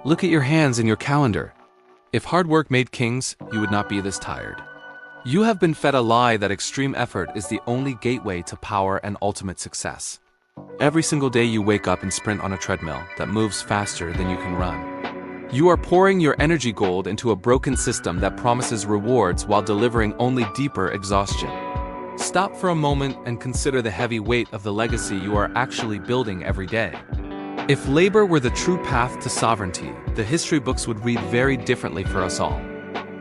Look at your hands and your calendar. If hard work made kings, you would not be this tired. You have been fed a lie that extreme effort is the only gateway to power and ultimate success. Every single day you wake up and sprint on a treadmill that moves faster than you can run. You are pouring your energy gold into a broken system that promises rewards while delivering only deeper exhaustion. Stop for a moment and consider the heavy weight of the legacy you are actually building every day. If labor were the true path to sovereignty, the history books would read very differently for us all.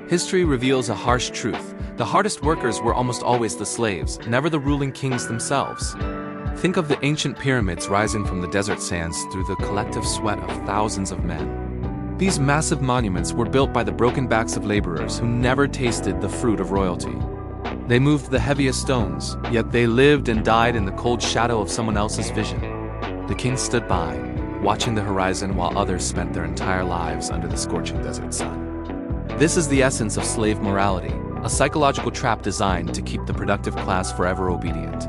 History reveals a harsh truth. The hardest workers were almost always the slaves, never the ruling kings themselves. Think of the ancient pyramids rising from the desert sands through the collective sweat of thousands of men. These massive monuments were built by the broken backs of laborers who never tasted the fruit of royalty. They moved the heaviest stones, yet they lived and died in the cold shadow of someone else's vision. The king stood by, watching the horizon while others spent their entire lives under the scorching desert sun. This is the essence of slave morality, a psychological trap designed to keep the productive class forever obedient.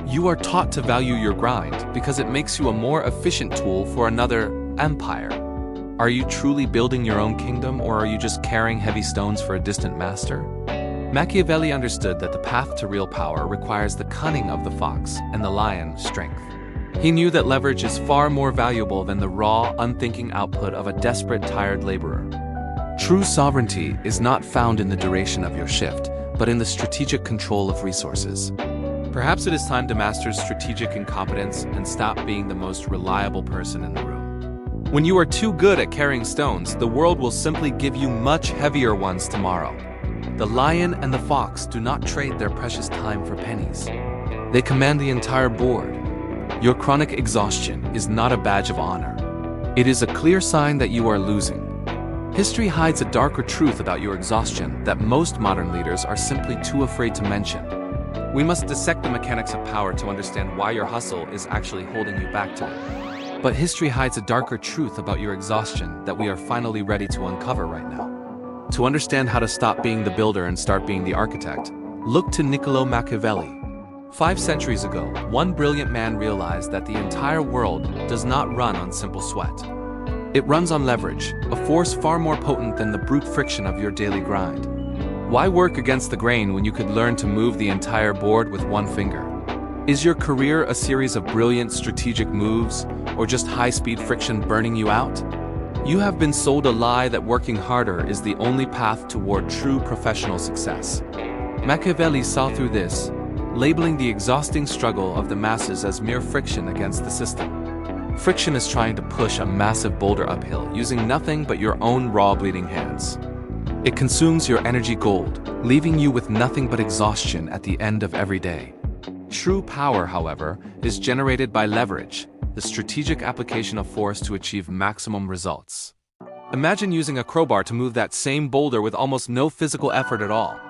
You are taught to value your grind because it makes you a more efficient tool for another empire. Are you truly building your own kingdom, or are you just carrying heavy stones for a distant master? Machiavelli understood that the path to real power requires the cunning of the fox and the lion strength. He knew that leverage is far more valuable than the raw, unthinking output of a desperate, tired laborer. True sovereignty is not found in the duration of your shift, but in the strategic control of resources. Perhaps it is time to master strategic incompetence and stop being the most reliable person in the room. When you are too good at carrying stones, the world will simply give you much heavier ones tomorrow. The lion and the fox do not trade their precious time for pennies. They command the entire board. Your chronic exhaustion is not a badge of honor. It is a clear sign that you are losing. History hides a darker truth about your exhaustion that most modern leaders are simply too afraid to mention. We must dissect the mechanics of power to understand why your hustle is actually holding you back today. But history hides a darker truth about your exhaustion that we are finally ready to uncover right now. To understand how to stop being the builder and start being the architect, look to Niccolò Machiavelli. 5 centuries ago, one brilliant man realized that the entire world does not run on simple sweat. It runs on leverage, a force far more potent than the brute friction of your daily grind. Why work against the grain when you could learn to move the entire board with one finger? Is your career a series of brilliant strategic moves, or just high-speed friction burning you out? You have been sold a lie that working harder is the only path toward true professional success. Machiavelli saw through this, labeling the exhausting struggle of the masses as mere friction against the system. Friction is trying to push a massive boulder uphill using nothing but your own raw bleeding hands. It consumes your energy gold, leaving you with nothing but exhaustion at the end of every day. True power, however, is generated by leverage, the strategic application of force to achieve maximum results. Imagine using a crowbar to move that same boulder with almost no physical effort at all.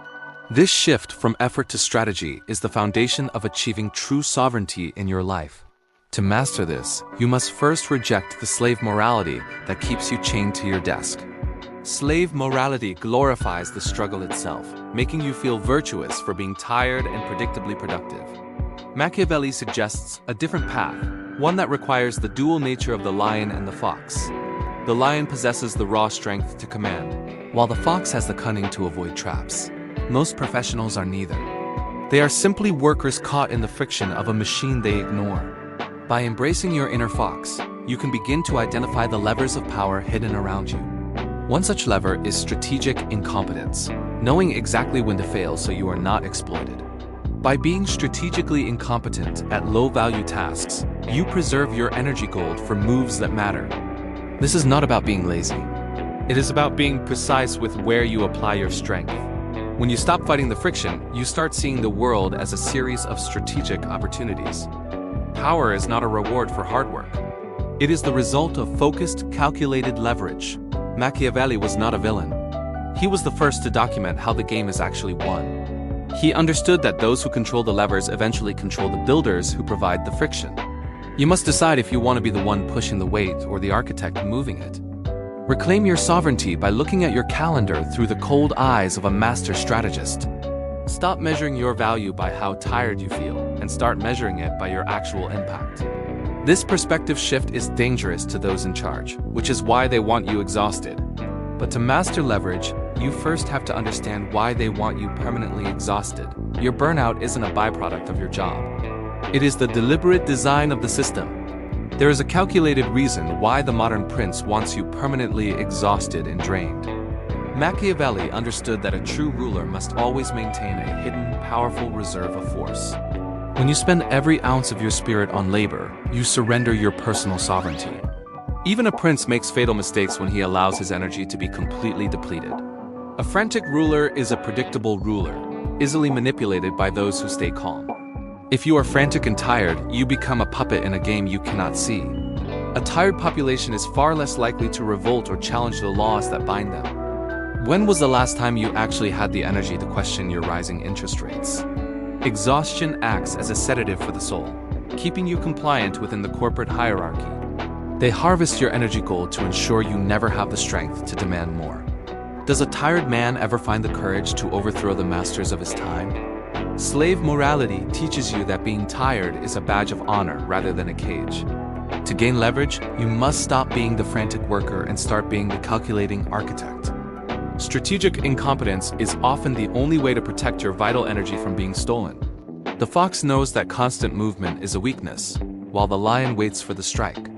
This shift from effort to strategy is the foundation of achieving true sovereignty in your life. To master this, you must first reject the slave morality that keeps you chained to your desk. Slave morality glorifies the struggle itself, making you feel virtuous for being tired and predictably productive. Machiavelli suggests a different path, one that requires the dual nature of the lion and the fox. The lion possesses the raw strength to command, while the fox has the cunning to avoid traps. Most professionals are neither. They are simply workers caught in the friction of a machine they ignore. By embracing your inner fox, you can begin to identify the levers of power hidden around you. One such lever is strategic incompetence, knowing exactly when to fail so you are not exploited. By being strategically incompetent at low-value tasks, you preserve your energy gold for moves that matter. This is not about being lazy. It is about being precise with where you apply your strength. When you stop fighting the friction, you start seeing the world as a series of strategic opportunities. Power is not a reward for hard work. It is the result of focused, calculated leverage. Machiavelli was not a villain. He was the first to document how the game is actually won. He understood that those who control the levers eventually control the builders who provide the friction. You must decide if you want to be the one pushing the weight or the architect moving it. Reclaim your sovereignty by looking at your calendar through the cold eyes of a master strategist. Stop measuring your value by how tired you feel and start measuring it by your actual impact. This perspective shift is dangerous to those in charge, which is why they want you exhausted. But to master leverage, you first have to understand why they want you permanently exhausted. Your burnout isn't a byproduct of your job. It is the deliberate design of the system. There is a calculated reason why the modern prince wants you permanently exhausted and drained. Machiavelli understood that a true ruler must always maintain a hidden, powerful reserve of force. When you spend every ounce of your spirit on labor, you surrender your personal sovereignty. Even a prince makes fatal mistakes when he allows his energy to be completely depleted. A frantic ruler is a predictable ruler, easily manipulated by those who stay calm. If you are frantic and tired, you become a puppet in a game you cannot see. A tired population is far less likely to revolt or challenge the laws that bind them. When was the last time you actually had the energy to question your rising interest rates? Exhaustion acts as a sedative for the soul, keeping you compliant within the corporate hierarchy. They harvest your energy gold to ensure you never have the strength to demand more. Does a tired man ever find the courage to overthrow the masters of his time? Slave morality teaches you that being tired is a badge of honor rather than a cage. To gain leverage, you must stop being the frantic worker and start being the calculating architect. Strategic incompetence is often the only way to protect your vital energy from being stolen. The fox knows that constant movement is a weakness, while the lion waits for the strike.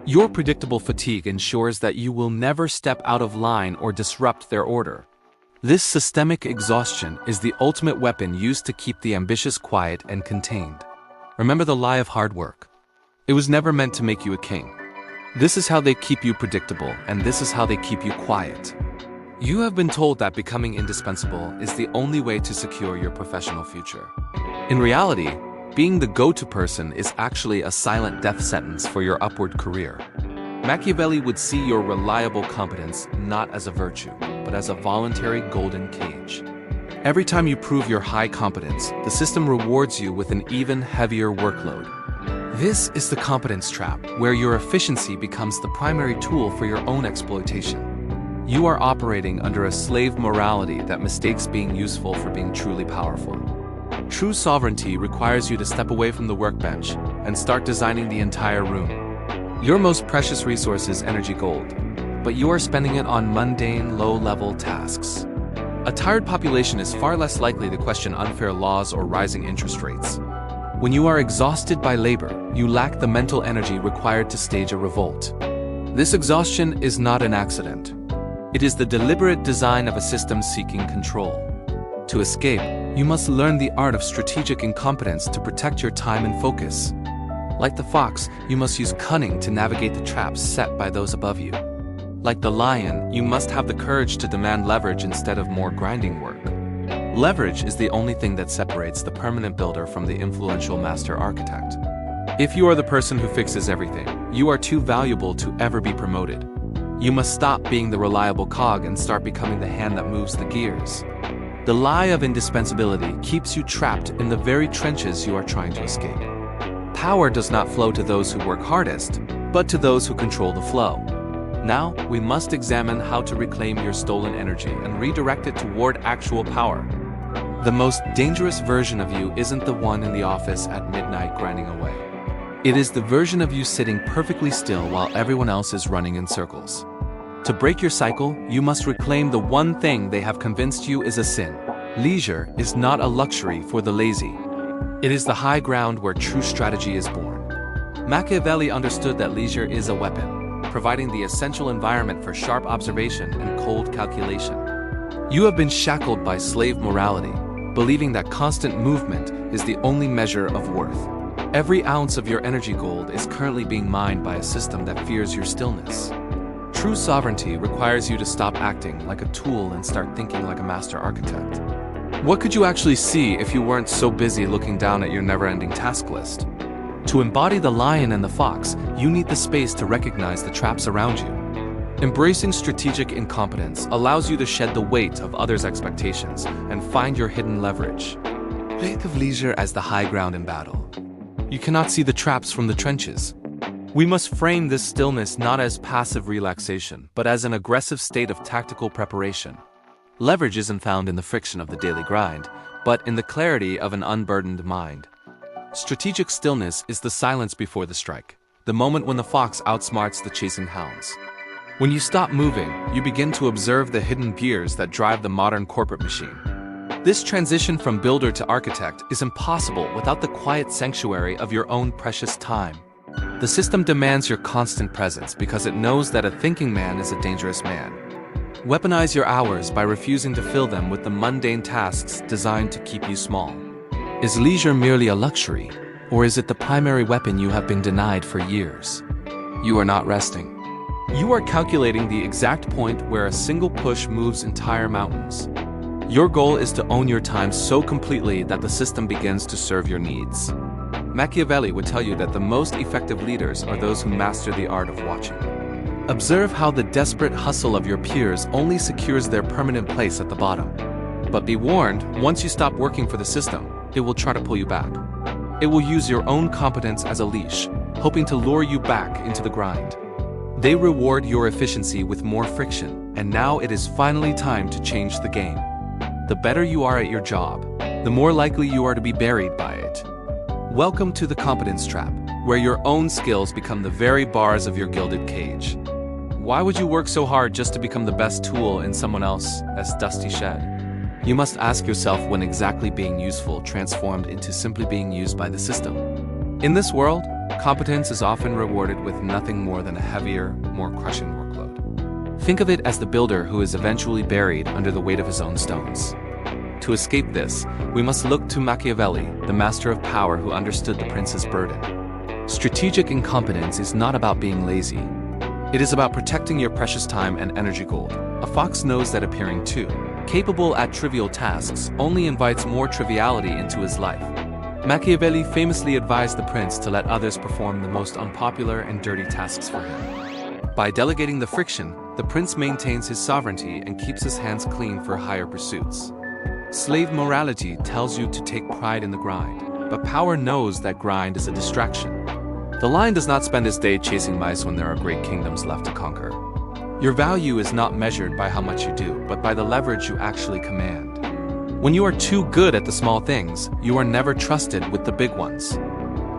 Your predictable fatigue ensures that you will never step out of line or disrupt their order. This systemic exhaustion is the ultimate weapon used to keep the ambitious quiet and contained. Remember the lie of hard work. It was never meant to make you a king. This is how they keep you predictable, and this is how they keep you quiet. You have been told that becoming indispensable is the only way to secure your professional future. In reality, being the go-to person is actually a silent death sentence for your upward career. Machiavelli would see your reliable competence not as a virtue, but as a voluntary golden cage. Every time you prove your high competence, the system rewards you with an even heavier workload. This is the competence trap, where your efficiency becomes the primary tool for your own exploitation. You are operating under a slave morality that mistakes being useful for being truly powerful. True sovereignty requires you to step away from the workbench and start designing the entire room. Your most precious resource is energy gold, but you are spending it on mundane, low-level tasks. A tired population is far less likely to question unfair laws or rising interest rates. When you are exhausted by labor, you lack the mental energy required to stage a revolt. This exhaustion is not an accident. It is the deliberate design of a system seeking control. To escape, you must learn the art of strategic incompetence to protect your time and focus. Like the fox, you must use cunning to navigate the traps set by those above you. Like the lion, you must have the courage to demand leverage instead of more grinding work. Leverage is the only thing that separates the permanent builder from the influential master architect. If you are the person who fixes everything, you are too valuable to ever be promoted. You must stop being the reliable cog and start becoming the hand that moves the gears. The lie of indispensability keeps you trapped in the very trenches you are trying to escape. Power does not flow to those who work hardest, but to those who control the flow. Now, we must examine how to reclaim your stolen energy and redirect it toward actual power. The most dangerous version of you isn't the one in the office at midnight grinding away. It is the version of you sitting perfectly still while everyone else is running in circles. To break your cycle, you must reclaim the one thing they have convinced you is a sin. Leisure is not a luxury for the lazy. It is the high ground where true strategy is born. Machiavelli understood that leisure is a weapon, providing the essential environment for sharp observation and cold calculation. You have been shackled by slave morality, believing that constant movement is the only measure of worth. Every ounce of your energy gold is currently being mined by a system that fears your stillness. True sovereignty requires you to stop acting like a tool and start thinking like a master architect. What could you actually see if you weren't so busy looking down at your never-ending task list? To embody the lion and the fox, you need the space to recognize the traps around you. Embracing strategic incompetence allows you to shed the weight of others' expectations and find your hidden leverage. Think of leisure as the high ground in battle. You cannot see the traps from the trenches. We must frame this stillness not as passive relaxation, but as an aggressive state of tactical preparation. Leverage isn't found in the friction of the daily grind, but in the clarity of an unburdened mind. Strategic stillness is the silence before the strike. the moment when the fox outsmarts the chasing hounds. When you stop moving, you begin to observe the hidden gears that drive the modern corporate machine. This transition from builder to architect is impossible without the quiet sanctuary of your own precious time. The system demands your constant presence because it knows that a thinking man is a dangerous man. Weaponize your hours by refusing to fill them with the mundane tasks designed to keep you small. Is leisure merely a luxury, or is it the primary weapon you have been denied for years? You are not resting. You are calculating the exact point where a single push moves entire mountains. Your goal is to own your time so completely that the system begins to serve your needs. Machiavelli would tell you that the most effective leaders are those who master the art of watching. Observe how the desperate hustle of your peers only secures their permanent place at the bottom. But be warned, once you stop working for the system, it will try to pull you back. It will use your own competence as a leash, hoping to lure you back into the grind. They reward your efficiency with more friction, and now it is finally time to change the game. The better you are at your job, the more likely you are to be buried by it. Welcome to the competence trap, where your own skills become the very bars of your gilded cage. Why would you work so hard just to become the best tool in someone else's dusty shed? You must ask yourself when exactly being useful transformed into simply being used by the system. In this world, competence is often rewarded with nothing more than a heavier, more crushing workload. Think of it as the builder who is eventually buried under the weight of his own stones. To escape this, we must look to Machiavelli, the master of power who understood the prince's burden. Strategic incompetence is not about being lazy. It is about protecting your precious time and energy gold. A fox knows that appearing too capable at trivial tasks only invites more triviality into his life. Machiavelli famously advised the prince to let others perform the most unpopular and dirty tasks for him. By delegating the friction, the prince maintains his sovereignty and keeps his hands clean for higher pursuits. Slave morality tells you to take pride in the grind, but power knows that grind is a distraction. The lion does not spend his day chasing mice when there are great kingdoms left to conquer. Your value is not measured by how much you do, but by the leverage you actually command. When you are too good at the small things, you are never trusted with the big ones.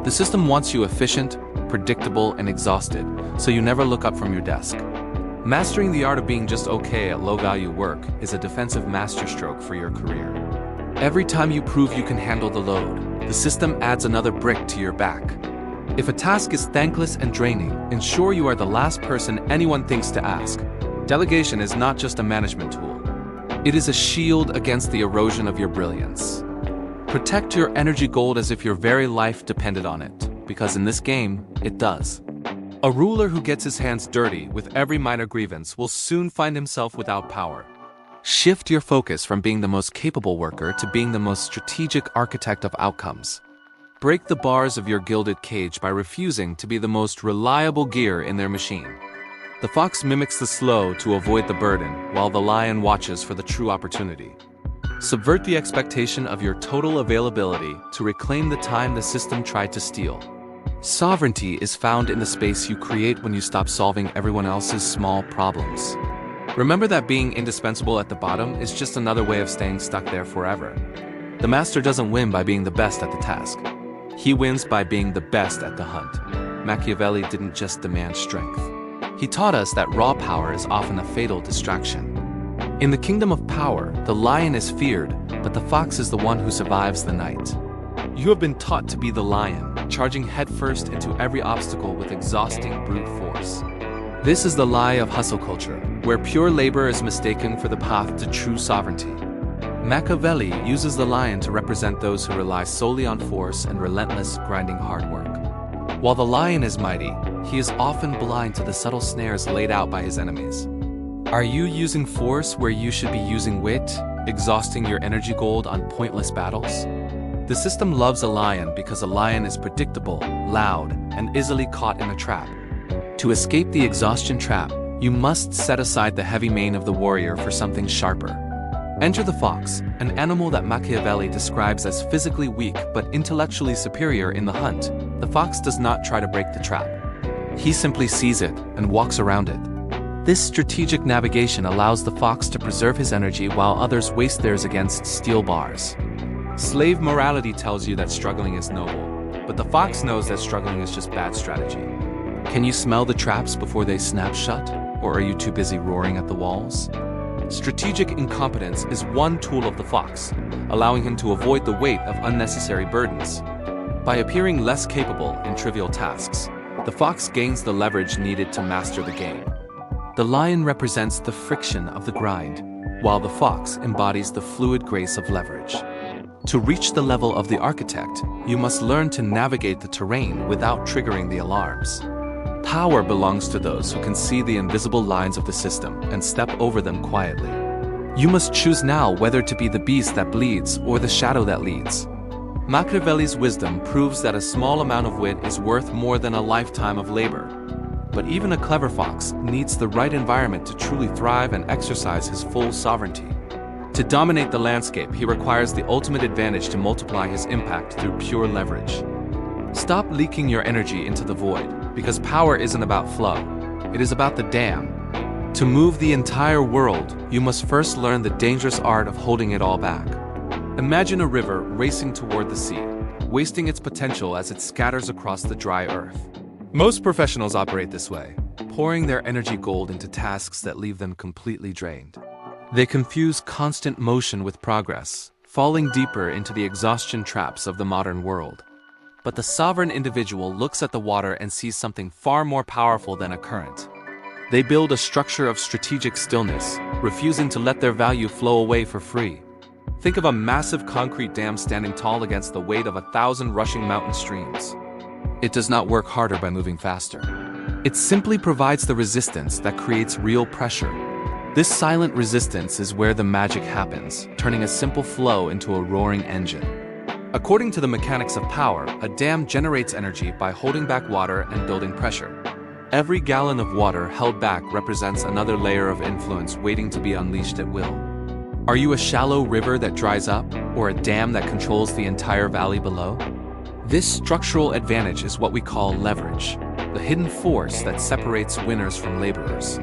The system wants you efficient, predictable, and exhausted, so you never look up from your desk. Mastering the art of being just okay at low-value work is a defensive masterstroke for your career. Every time you prove you can handle the load, the system adds another brick to your back. If a task is thankless and draining, ensure you are the last person anyone thinks to ask. Delegation is not just a management tool. It is a shield against the erosion of your brilliance. Protect your energy gold as if your very life depended on it, because in this game, it does. A ruler who gets his hands dirty with every minor grievance will soon find himself without power. Shift your focus from being the most capable worker to being the most strategic architect of outcomes. Break the bars of your gilded cage by refusing to be the most reliable gear in their machine. The fox mimics the slow to avoid the burden, while the lion watches for the true opportunity. Subvert the expectation of your total availability to reclaim the time the system tried to steal. Sovereignty is found in the space you create when you stop solving everyone else's small problems. Remember that being indispensable at the bottom is just another way of staying stuck there forever. The master doesn't win by being the best at the task. He wins by being the best at the hunt. Machiavelli didn't just demand strength. He taught us that raw power is often a fatal distraction. In the kingdom of power, the lion is feared, but the fox is the one who survives the night. You have been taught to be the lion, charging headfirst into every obstacle with exhausting brute force. This is the lie of hustle culture, where pure labor is mistaken for the path to true sovereignty. Machiavelli uses the lion to represent those who rely solely on force and relentless, grinding hard work. While the lion is mighty, he is often blind to the subtle snares laid out by his enemies. Are you using force where you should be using wit, exhausting your energy gold on pointless battles? The system loves a lion because a lion is predictable, loud, and easily caught in a trap. To escape the exhaustion trap, you must set aside the heavy mane of the warrior for something sharper. Enter the fox, an animal that Machiavelli describes as physically weak but intellectually superior in the hunt. The fox does not try to break the trap. He simply sees it and walks around it. This strategic navigation allows the fox to preserve his energy while others waste theirs against steel bars. Slave morality tells you that struggling is noble, but the fox knows that struggling is just bad strategy. Can you smell the traps before they snap shut? Or are you too busy roaring at the walls? Strategic incompetence is one tool of the fox, allowing him to avoid the weight of unnecessary burdens. By appearing less capable in trivial tasks, the fox gains the leverage needed to master the game. The lion represents the friction of the grind, while the fox embodies the fluid grace of leverage. To reach the level of the architect, you must learn to navigate the terrain without triggering the alarms. Power belongs to those who can see the invisible lines of the system and step over them quietly. You must choose now whether to be the beast that bleeds or the shadow that leads. Machiavelli's wisdom proves that a small amount of wit is worth more than a lifetime of labor. But even a clever fox needs the right environment to truly thrive and exercise his full sovereignty. To dominate the landscape, he requires the ultimate advantage to multiply his impact through pure leverage. Stop leaking your energy into the void, because power isn't about flow, it is about the dam. To move the entire world, you must first learn the dangerous art of holding it all back. Imagine a river racing toward the sea, wasting its potential as it scatters across the dry earth. Most professionals operate this way, pouring their energy gold into tasks that leave them completely drained. They confuse constant motion with progress, falling deeper into the exhaustion traps of the modern world. But the sovereign individual looks at the water and sees something far more powerful than a current. They build a structure of strategic stillness, refusing to let their value flow away for free. Think of a massive concrete dam standing tall against the weight of 1,000 rushing mountain streams. It does not work harder by moving faster. It simply provides the resistance that creates real pressure. This silent resistance is where the magic happens, turning a simple flow into a roaring engine. According to the mechanics of power, a dam generates energy by holding back water and building pressure. Every gallon of water held back represents another layer of influence waiting to be unleashed at will. Are you a shallow river that dries up, or a dam that controls the entire valley below? This structural advantage is what we call leverage, the hidden force that separates winners from laborers.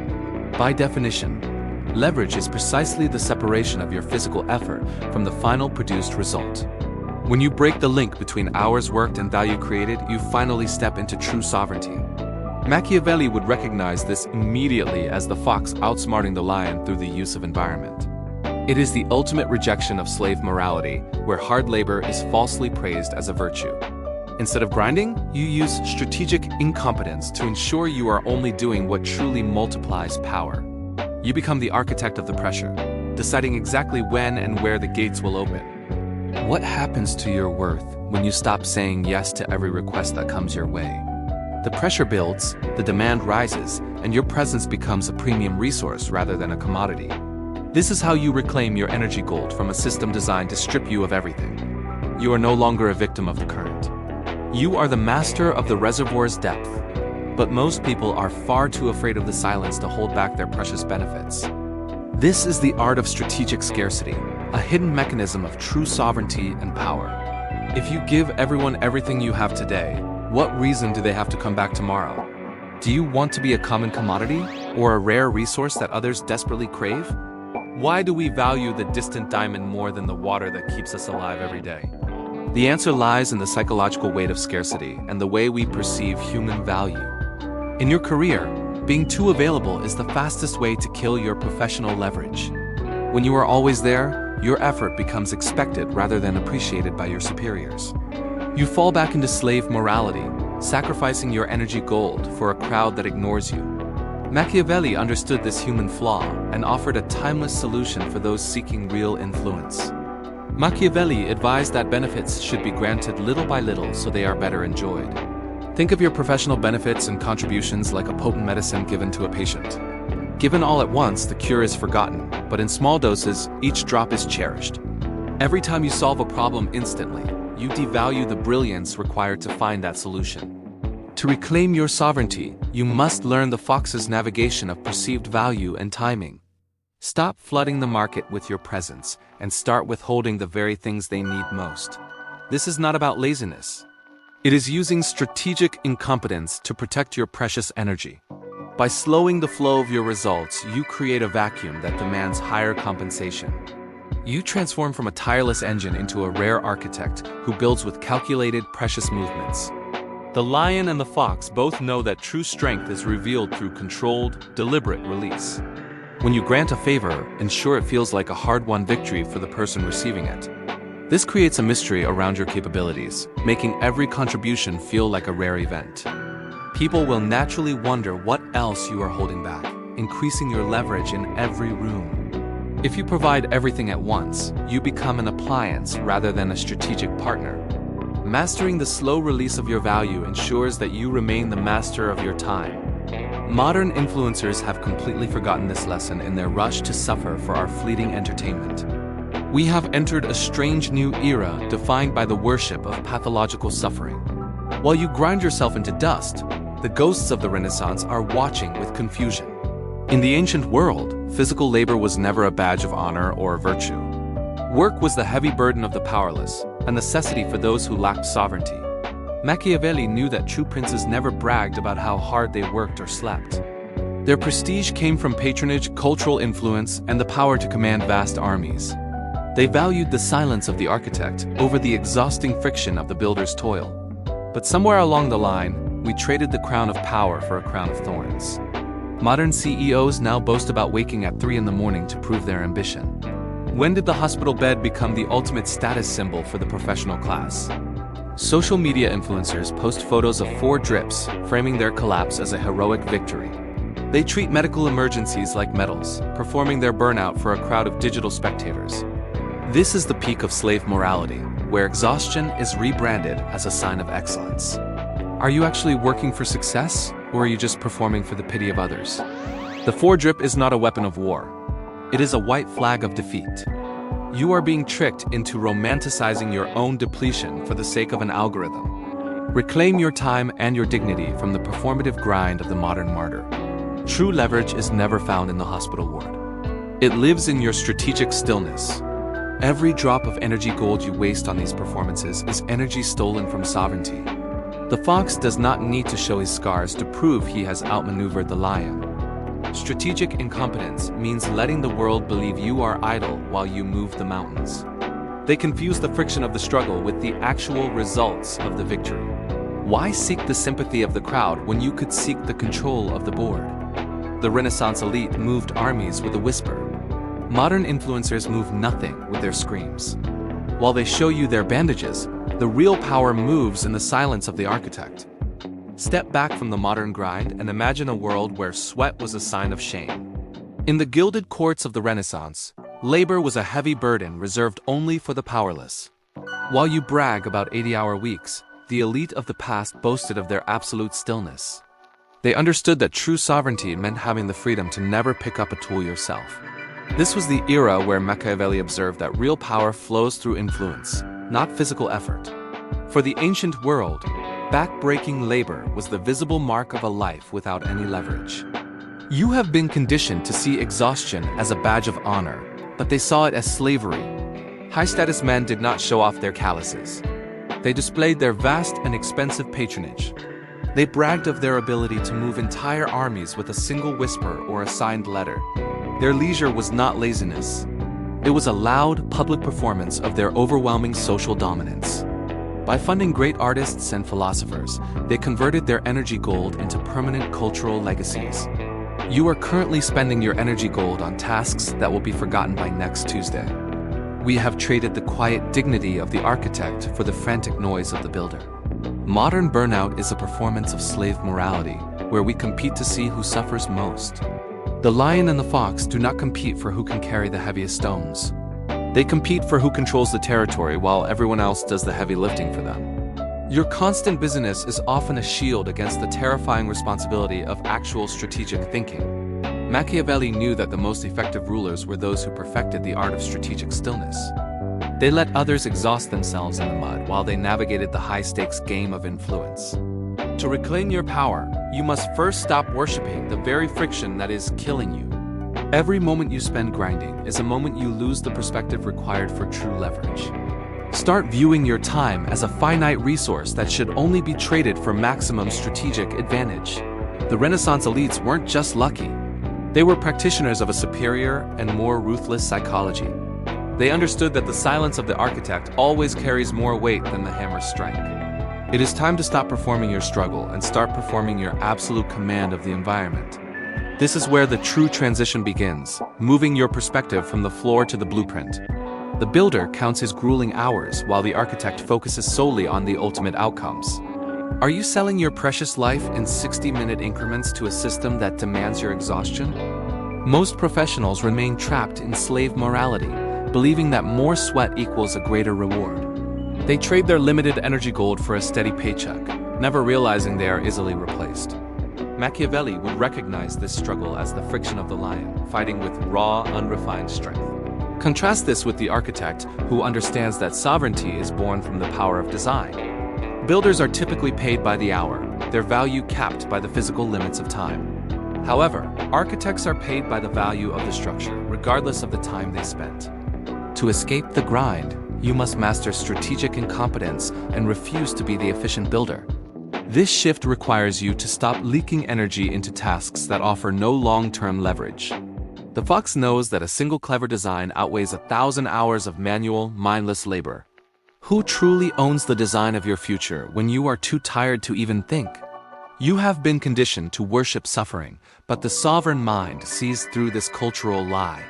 By definition, leverage is precisely the separation of your physical effort from the final produced result. When you break the link between hours worked and value created, you finally step into true sovereignty. Machiavelli would recognize this immediately as the fox outsmarting the lion through the use of environment. It is the ultimate rejection of slave morality, where hard labor is falsely praised as a virtue. Instead of grinding, you use strategic incompetence to ensure you are only doing what truly multiplies power. You become the architect of the pressure, deciding exactly when and where the gates will open. What happens to your worth when you stop saying yes to every request that comes your way? The pressure builds, the demand rises, and your presence becomes a premium resource rather than a commodity. This is how you reclaim your energy gold from a system designed to strip you of everything. You are no longer a victim of the current. You are the master of the reservoir's depth. But most people are far too afraid of the silence to hold back their precious benefits. This is the art of strategic scarcity, a hidden mechanism of true sovereignty and power. If you give everyone everything you have today, what reason do they have to come back tomorrow? Do you want to be a common commodity, or a rare resource that others desperately crave? Why do we value the distant diamond more than the water that keeps us alive every day? The answer lies in the psychological weight of scarcity and the way we perceive human value. In your career, being too available is the fastest way to kill your professional leverage. When you are always there, your effort becomes expected rather than appreciated by your superiors. You fall back into slave morality, sacrificing your energy gold for a crowd that ignores you. Machiavelli understood this human flaw and offered a timeless solution for those seeking real influence. Machiavelli advised that benefits should be granted little by little so they are better enjoyed. Think of your professional benefits and contributions like a potent medicine given to a patient. Given all at once, the cure is forgotten, but in small doses, each drop is cherished. Every time you solve a problem instantly, you devalue the brilliance required to find that solution. To reclaim your sovereignty, you must learn the fox's navigation of perceived value and timing. Stop flooding the market with your presence and start withholding the very things they need most. This is not about laziness. It is using strategic incompetence to protect your precious energy. By slowing the flow of your results, you create a vacuum that demands higher compensation. You transform from a tireless engine into a rare architect who builds with calculated, precious movements. The lion and the fox both know that true strength is revealed through controlled, deliberate release. When you grant a favor, ensure it feels like a hard-won victory for the person receiving it. This creates a mystery around your capabilities, making every contribution feel like a rare event. People will naturally wonder what else you are holding back, increasing your leverage in every room. If you provide everything at once, you become an appliance rather than a strategic partner. Mastering the slow release of your value ensures that you remain the master of your time. Modern influencers have completely forgotten this lesson in their rush to suffer for our fleeting entertainment. We have entered a strange new era defined by the worship of pathological suffering. While you grind yourself into dust, the ghosts of the Renaissance are watching with confusion. In the ancient world, physical labor was never a badge of honor or virtue. Work was the heavy burden of the powerless, a necessity for those who lacked sovereignty. Machiavelli knew that true princes never bragged about how hard they worked or slept. Their prestige came from patronage, cultural influence, and the power to command vast armies. They valued the silence of the architect over the exhausting friction of the builder's toil. But somewhere along the line, we traded the crown of power for a crown of thorns. Modern CEOs now boast about waking at 3 in the morning to prove their ambition. When did the hospital bed become the ultimate status symbol for the professional class? Social media influencers post photos of 4 drips, framing their collapse as a heroic victory. They treat medical emergencies like medals, performing their burnout for a crowd of digital spectators. This is the peak of slave morality, where exhaustion is rebranded as a sign of excellence. Are you actually working for success, or are you just performing for the pity of others? The 4 drip is not a weapon of war. It is a white flag of defeat. You are being tricked into romanticizing your own depletion for the sake of an algorithm. Reclaim your time and your dignity from the performative grind of the modern martyr. True leverage is never found in the hospital ward. It lives in your strategic stillness. Every drop of energy gold you waste on these performances is energy stolen from sovereignty. The fox does not need to show his scars to prove he has outmaneuvered the lion. Strategic incompetence means letting the world believe you are idle while you move the mountains. They confuse the friction of the struggle with the actual results of the victory. Why seek the sympathy of the crowd when you could seek the control of the board? The Renaissance elite moved armies with a whisper. Modern influencers move nothing with their screams. While they show you their bandages, the real power moves in the silence of the architect. Step back from the modern grind and imagine a world where sweat was a sign of shame. In the gilded courts of the Renaissance, labor was a heavy burden reserved only for the powerless. While you brag about 80-hour weeks, the elite of the past boasted of their absolute stillness. They understood that true sovereignty meant having the freedom to never pick up a tool yourself. This was the era where Machiavelli observed that real power flows through influence, not physical effort. For the ancient world, back-breaking labor was the visible mark of a life without any leverage. You have been conditioned to see exhaustion as a badge of honor, but they saw it as slavery. High-status men did not show off their calluses. They displayed their vast and expensive patronage. They bragged of their ability to move entire armies with a single whisper or a signed letter. Their leisure was not laziness. It was a loud, public performance of their overwhelming social dominance. By funding great artists and philosophers, they converted their energy gold into permanent cultural legacies. You are currently spending your energy gold on tasks that will be forgotten by next Tuesday. We have traded the quiet dignity of the architect for the frantic noise of the builder. Modern burnout is a performance of slave morality, where we compete to see who suffers most. The lion and the fox do not compete for who can carry the heaviest stones. They compete for who controls the territory while everyone else does the heavy lifting for them. Your constant busyness is often a shield against the terrifying responsibility of actual strategic thinking. Machiavelli knew that the most effective rulers were those who perfected the art of strategic stillness. They let others exhaust themselves in the mud while they navigated the high-stakes game of influence. To reclaim your power, you must first stop worshiping the very friction that is killing you. Every moment you spend grinding is a moment you lose the perspective required for true leverage. Start viewing your time as a finite resource that should only be traded for maximum strategic advantage. The Renaissance elites weren't just lucky. They were practitioners of a superior and more ruthless psychology. They understood that the silence of the architect always carries more weight than the hammer's strike. It is time to stop performing your struggle and start performing your absolute command of the environment. This is where the true transition begins, moving your perspective from the floor to the blueprint. The builder counts his grueling hours while the architect focuses solely on the ultimate outcomes. Are you selling your precious life in 60-minute increments to a system that demands your exhaustion? Most professionals remain trapped in slave morality, believing that more sweat equals a greater reward. They trade their limited energy gold for a steady paycheck, never realizing they are easily replaced. Machiavelli would recognize this struggle as the friction of the lion, fighting with raw, unrefined strength. Contrast this with the architect, who understands that sovereignty is born from the power of design. Builders are typically paid by the hour, their value capped by the physical limits of time. However, architects are paid by the value of the structure, regardless of the time they spent. To escape the grind, you must master strategic incompetence and refuse to be the efficient builder. This shift requires you to stop leaking energy into tasks that offer no long-term leverage. The fox knows that a single clever design outweighs 1,000 hours of manual, mindless labor. Who truly owns the design of your future when you are too tired to even think? You have been conditioned to worship suffering, but the sovereign mind sees through this cultural lie.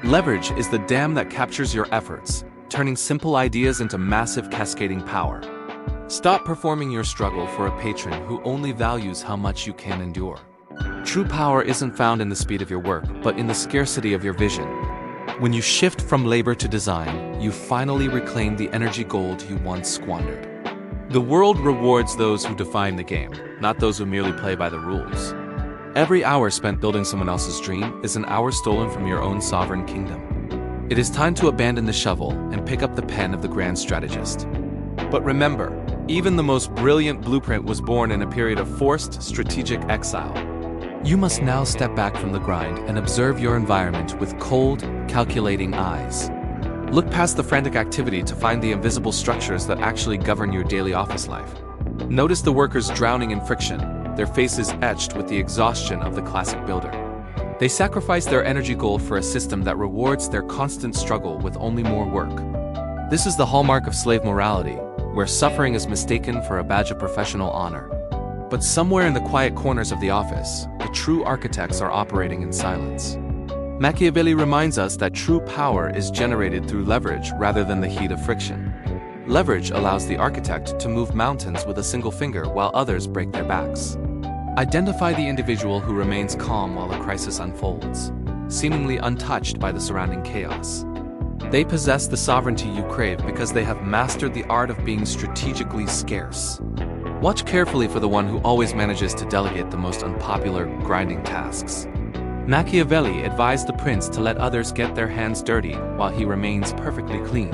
Leverage is the dam that captures your efforts, turning simple ideas into massive cascading power. Stop performing your struggle for a patron who only values how much you can endure. True power isn't found in the speed of your work, but in the scarcity of your vision. When you shift from labor to design, you finally reclaim the energy gold you once squandered. The world rewards those who define the game, not those who merely play by the rules. Every hour spent building someone else's dream is an hour stolen from your own sovereign kingdom. It is time to abandon the shovel and pick up the pen of the grand strategist. But remember, even the most brilliant blueprint was born in a period of forced strategic exile. You must now step back from the grind and observe your environment with cold, calculating eyes. Look past the frantic activity to find the invisible structures that actually govern your daily office life. Notice the workers drowning in friction, their faces etched with the exhaustion of the classic builder. They sacrifice their energy gold for a system that rewards their constant struggle with only more work. This is the hallmark of slave morality, where suffering is mistaken for a badge of professional honor. But somewhere in the quiet corners of the office, the true architects are operating in silence. Machiavelli reminds us that true power is generated through leverage rather than the heat of friction. Leverage allows the architect to move mountains with a single finger while others break their backs. Identify the individual who remains calm while a crisis unfolds, seemingly untouched by the surrounding chaos. They possess the sovereignty you crave because they have mastered the art of being strategically scarce. Watch carefully for the one who always manages to delegate the most unpopular, grinding tasks. Machiavelli advised the prince to let others get their hands dirty while he remains perfectly clean.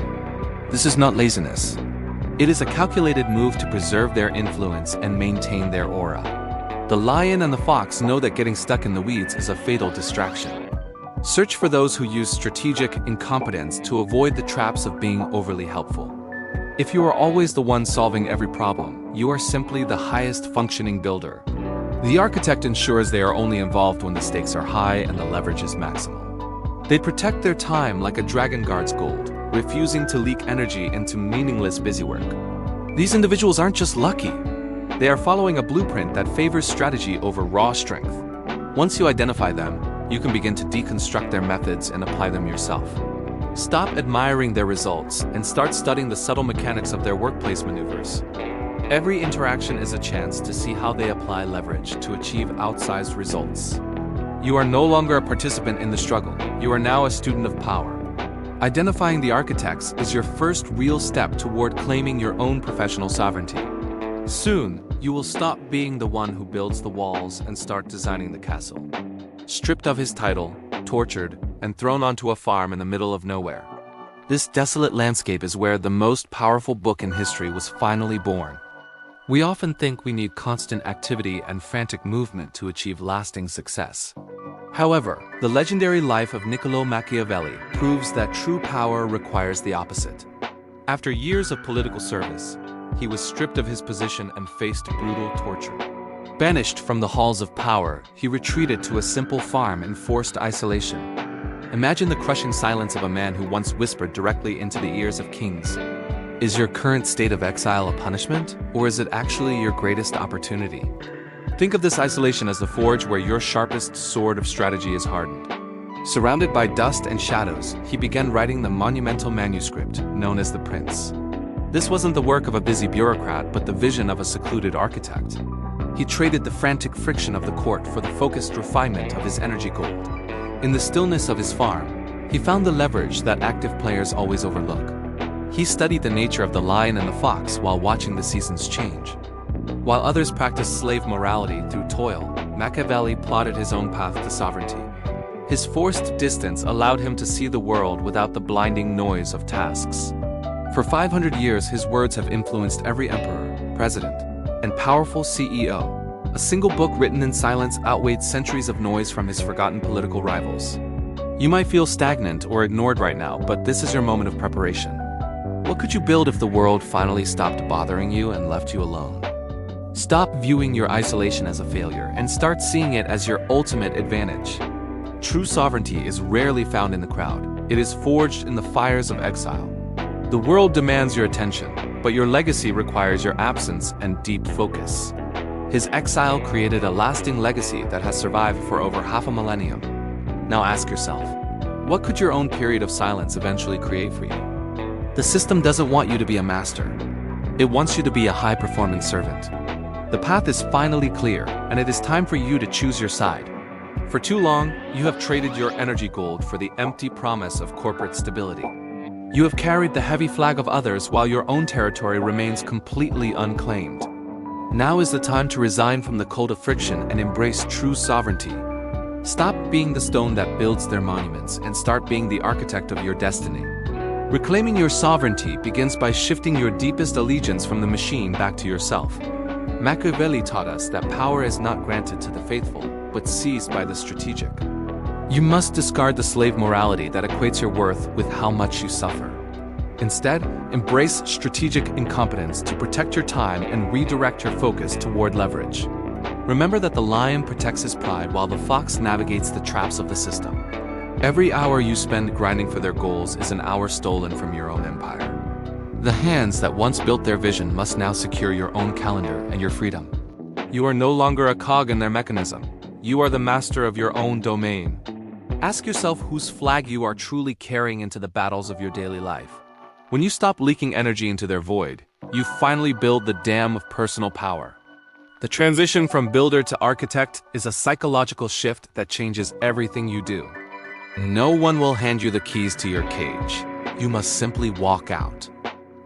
This is not laziness. It is a calculated move to preserve their influence and maintain their aura. The lion and the fox know that getting stuck in the weeds is a fatal distraction. Search for those who use strategic incompetence to avoid the traps of being overly helpful. If you are always the one solving every problem, you are simply the highest functioning builder. The architect ensures they are only involved when the stakes are high and the leverage is maximal. They protect their time like a dragon guards gold, refusing to leak energy into meaningless busywork. These individuals aren't just lucky. They are following a blueprint that favors strategy over raw strength. Once you identify them, you can begin to deconstruct their methods and apply them yourself. Stop admiring their results and start studying the subtle mechanics of their workplace maneuvers. Every interaction is a chance to see how they apply leverage to achieve outsized results. You are no longer a participant in the struggle. You are now a student of power. Identifying the architects is your first real step toward claiming your own professional sovereignty. Soon, you will stop being the one who builds the walls and start designing the castle. Stripped of his title, tortured, and thrown onto a farm in the middle of nowhere. This desolate landscape is where the most powerful book in history was finally born. We often think we need constant activity and frantic movement to achieve lasting success. However, the legendary life of Niccolò Machiavelli proves that true power requires the opposite. After years of political service, he was stripped of his position and faced brutal torture. Banished from the halls of power, he retreated to a simple farm in forced isolation. Imagine the crushing silence of a man who once whispered directly into the ears of kings. Is your current state of exile a punishment, or is it actually your greatest opportunity? Think of this isolation as the forge where your sharpest sword of strategy is hardened. Surrounded by dust and shadows, he began writing the monumental manuscript known as the Prince. This wasn't the work of a busy bureaucrat, but the vision of a secluded architect. He traded the frantic friction of the court for the focused refinement of his energy gold. In the stillness of his farm, he found the leverage that active players always overlook. He studied the nature of the lion and the fox while watching the seasons change. While others practiced slave morality through toil, Machiavelli plotted his own path to sovereignty. His forced distance allowed him to see the world without the blinding noise of tasks. For 500 years, his words have influenced every emperor, president, and powerful CEO. A single book written in silence outweighed centuries of noise from his forgotten political rivals. You might feel stagnant or ignored right now, but this is your moment of preparation. What could you build if the world finally stopped bothering you and left you alone? Stop viewing your isolation as a failure and start seeing it as your ultimate advantage. True sovereignty is rarely found in the crowd. It is forged in the fires of exile. The world demands your attention, but your legacy requires your absence and deep focus. His exile created a lasting legacy that has survived for over half a millennium. Now ask yourself, what could your own period of silence eventually create for you? The system doesn't want you to be a master. It wants you to be a high-performing servant. The path is finally clear, and it is time for you to choose your side. For too long, you have traded your energy gold for the empty promise of corporate stability. You have carried the heavy flag of others while your own territory remains completely unclaimed. Now is the time to resign from the cult of friction and embrace true sovereignty. Stop being the stone that builds their monuments and start being the architect of your destiny. Reclaiming your sovereignty begins by shifting your deepest allegiance from the machine back to yourself. Machiavelli taught us that power is not granted to the faithful, but seized by the strategic. You must discard the slave morality that equates your worth with how much you suffer. Instead, embrace strategic incompetence to protect your time and redirect your focus toward leverage. Remember that the lion protects his pride while the fox navigates the traps of the system. Every hour you spend grinding for their goals is an hour stolen from your own empire. The hands that once built their vision must now secure your own calendar and your freedom. You are no longer a cog in their mechanism. You are the master of your own domain. Ask yourself whose flag you are truly carrying into the battles of your daily life. When you stop leaking energy into their void, you finally build the dam of personal power. The transition from builder to architect is a psychological shift that changes everything you do. No one will hand you the keys to your cage. You must simply walk out.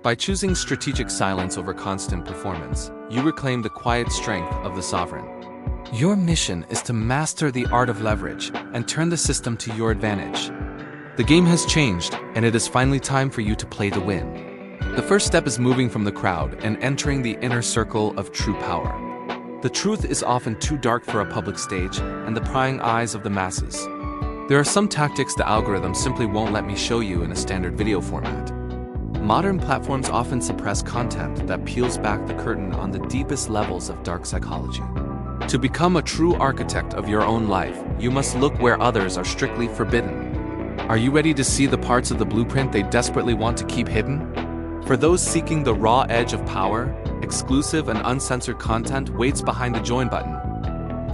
By choosing strategic silence over constant performance, you reclaim the quiet strength of the sovereign. Your mission is to master the art of leverage and turn the system to your advantage. The game has changed, and it is finally time for you to play to win. The first step is moving from the crowd and entering the inner circle of true power. The truth is often too dark for a public stage and the prying eyes of the masses. There are some tactics the algorithm simply won't let me show you in a standard video format. Modern platforms often suppress content that peels back the curtain on the deepest levels of dark psychology. To become a true architect of your own life, you must look where others are strictly forbidden. Are you ready to see the parts of the blueprint they desperately want to keep hidden? For those seeking the raw edge of power, exclusive and uncensored content waits behind the join button.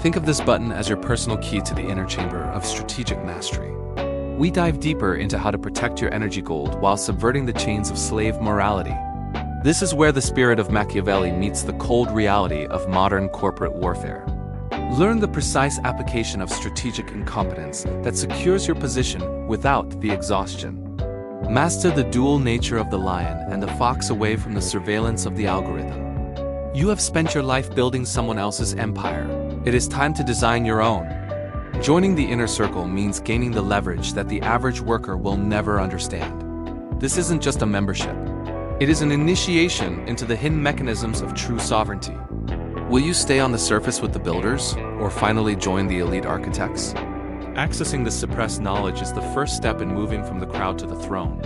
Think of this button as your personal key to the inner chamber of strategic mastery. We dive deeper into how to protect your energy gold while subverting the chains of slave morality. This is where the spirit of Machiavelli meets the cold reality of modern corporate warfare. Learn the precise application of strategic incompetence that secures your position without the exhaustion. Master the dual nature of the lion and the fox away from the surveillance of the algorithm. You have spent your life building someone else's empire. It is time to design your own. Joining the inner circle means gaining the leverage that the average worker will never understand. This isn't just a membership. It is an initiation into the hidden mechanisms of true sovereignty. Will you stay on the surface with the builders, or finally join the elite architects? Accessing this suppressed knowledge is the first step in moving from the crowd to the throne.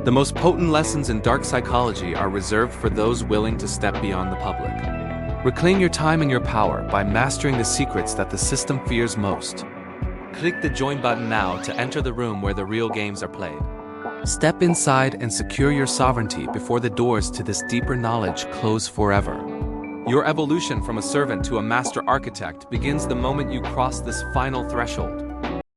The most potent lessons in dark psychology are reserved for those willing to step beyond the public. Reclaim your time and your power by mastering the secrets that the system fears most. Click the join button now to enter the room where the real games are played. Step inside and secure your sovereignty before the doors to this deeper knowledge close forever. Your evolution from a servant to a master architect begins the moment you cross this final threshold.